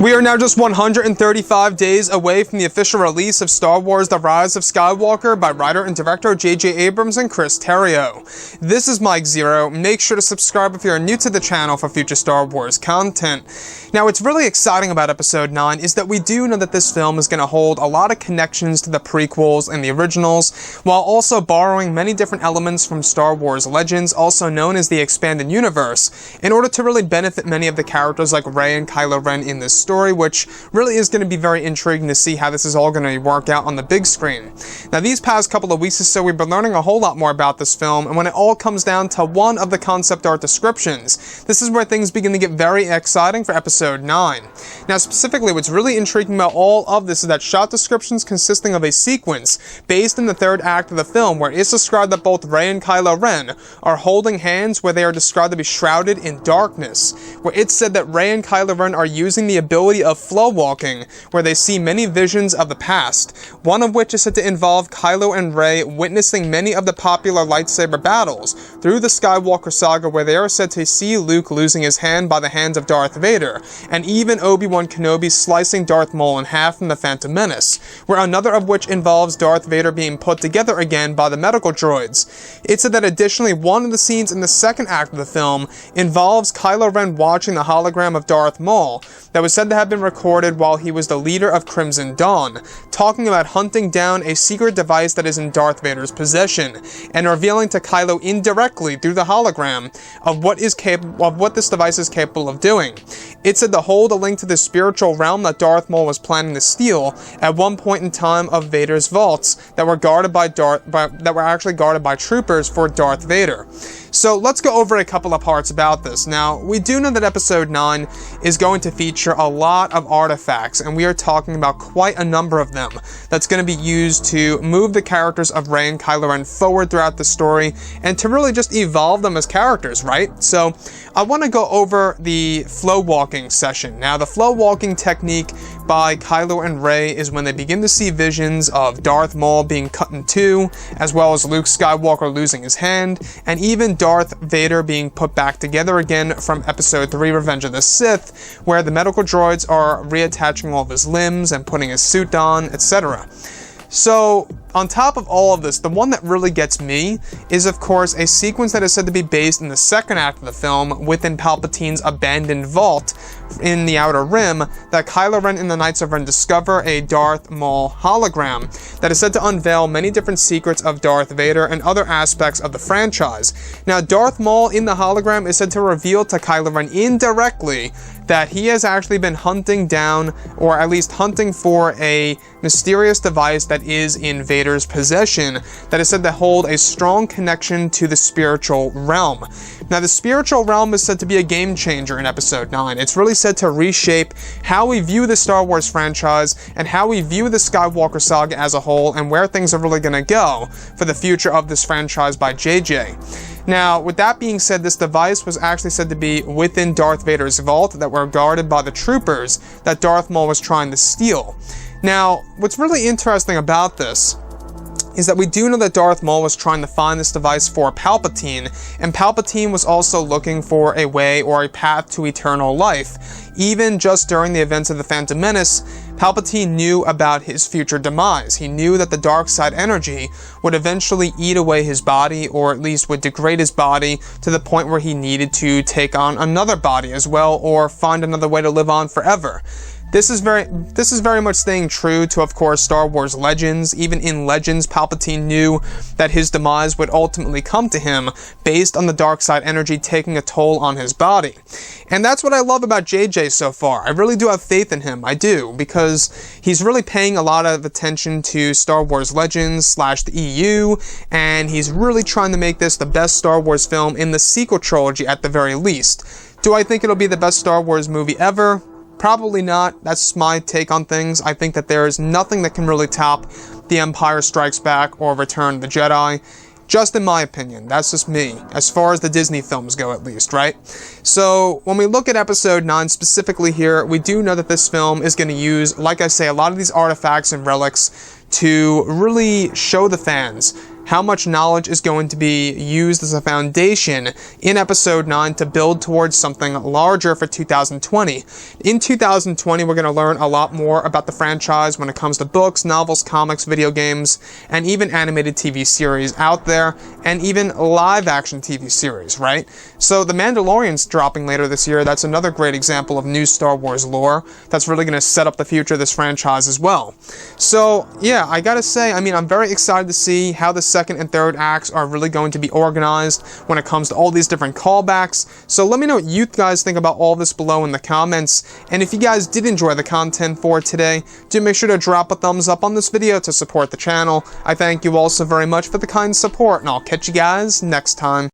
We are now just 135 days away from the official release of Star Wars The Rise of Skywalker by writer and director J.J. Abrams and Chris Terrio. This is Mike Zero. Make sure to subscribe if you are new to the channel for future Star Wars content. Now, what's really exciting about Episode 9 is that we do know that this film is going to hold a lot of connections to the prequels and the originals, while also borrowing many different elements from Star Wars Legends, also known as the Expanded Universe, in order to really benefit many of the characters like Rey and Kylo Ren in this story, which really is going to be very intriguing to see how this is all going to work out on the big screen. Now, these past couple of weeks or so, we've been learning a whole lot more about this film, and when it all comes down to one of the concept art descriptions, this is where things begin to get very exciting for Episode 9. Now, specifically, what's really intriguing about all of this is that shot descriptions consisting of a sequence based in the third act of the film, where it's described that both Rey and Kylo Ren are holding hands, where they are described to be shrouded in darkness, where it's said that Rey and Kylo Ren are using the ability of flow walking, where they see many visions of the past, one of which is said to involve Kylo and Rey witnessing many of the popular lightsaber battles through the Skywalker saga, where they are said to see Luke losing his hand by the hands of Darth Vader, and even Obi-Wan Kenobi slicing Darth Maul in half from the Phantom Menace, where another of which involves Darth Vader being put together again by the medical droids. It said that additionally, one of the scenes in the second act of the film involves Kylo Ren watching the hologram of Darth Maul that was said to have been recorded while he was the leader of Crimson Dawn, talking about hunting down a secret device that is in Darth Vader's possession, and revealing to Kylo indirectly through the hologram of what this device is capable of doing. It said to hold a link to the spiritual realm that Darth Maul was planning to steal at one point in time of Vader's vaults that were guarded by troopers for Darth Vader. So let's go over a couple of parts about this. Now, we do know that Episode 9 is going to feature a lot of artifacts, and we are talking about quite a number of them that's going to be used to move the characters of Rey and Kylo Ren forward throughout the story, and to really just evolve them as characters, right? So, I want to go over the flow walking session. Now, the flow walking technique by Kylo and Rey is when they begin to see visions of Darth Maul being cut in two, as well as Luke Skywalker losing his hand, and even Darth Vader being put back together again from Episode 3, Revenge of the Sith, where the medical droids are reattaching all of his limbs and putting his suit on, etc. So, on top of all of this, the one that really gets me is, of course, a sequence that is said to be based in the second act of the film within Palpatine's abandoned vault in the Outer Rim, that Kylo Ren and the Knights of Ren discover a Darth Maul hologram that is said to unveil many different secrets of Darth Vader and other aspects of the franchise. Now, Darth Maul in the hologram is said to reveal to Kylo Ren indirectly that he has actually been hunting down, or at least hunting for, a mysterious device that is in Vader's possession that is said to hold a strong connection to the spiritual realm. Now, the spiritual realm is said to be a game changer in Episode 9. It's really said to reshape how we view the Star Wars franchise and how we view the Skywalker saga as a whole, and where things are really going to go for the future of this franchise by JJ. Now, with that being said, this device was actually said to be within Darth Vader's vault that were guarded by the troopers that Darth Maul was trying to steal. Now, what's really interesting about this is that we do know that Darth Maul was trying to find this device for Palpatine, and Palpatine was also looking for a way or a path to eternal life. Even just during the events of the Phantom Menace, Palpatine knew about his future demise. He knew that the dark side energy would eventually eat away his body, or at least would degrade his body to the point where he needed to take on another body as well, or find another way to live on forever. This is very much staying true to, of course, Star Wars Legends. Even in Legends, Palpatine knew that his demise would ultimately come to him based on the dark side energy taking a toll on his body. And that's what I love about JJ so far. I really do have faith in him, I do, because he's really paying a lot of attention to Star Wars Legends / the EU, and he's really trying to make this the best Star Wars film in the sequel trilogy at the very least. Do I think it'll be the best Star Wars movie ever? Probably not. That's my take on things. I think that there is nothing that can really top The Empire Strikes Back or Return of the Jedi. Just in my opinion. That's just me. As far as the Disney films go, at least, right? So, when we look at Episode 9 specifically here, we do know that this film is going to use, like I say, a lot of these artifacts and relics to really show the fans how much knowledge is going to be used as a foundation in Episode 9 to build towards something larger for 2020. In 2020, we're going to learn a lot more about the franchise when it comes to books, novels, comics, video games, and even animated TV series out there, and even live-action TV series, right? So The Mandalorian's dropping later this year. That's another great example of new Star Wars lore that's really going to set up the future of this franchise as well. So, yeah, I gotta say, I mean, I'm very excited to see how the second and third acts are really going to be organized when it comes to all these different callbacks. So let me know what you guys think about all this below in the comments. And if you guys did enjoy the content for today, do make sure to drop a thumbs up on this video to support the channel. I thank you all so very much for the kind support, and I'll catch you guys next time.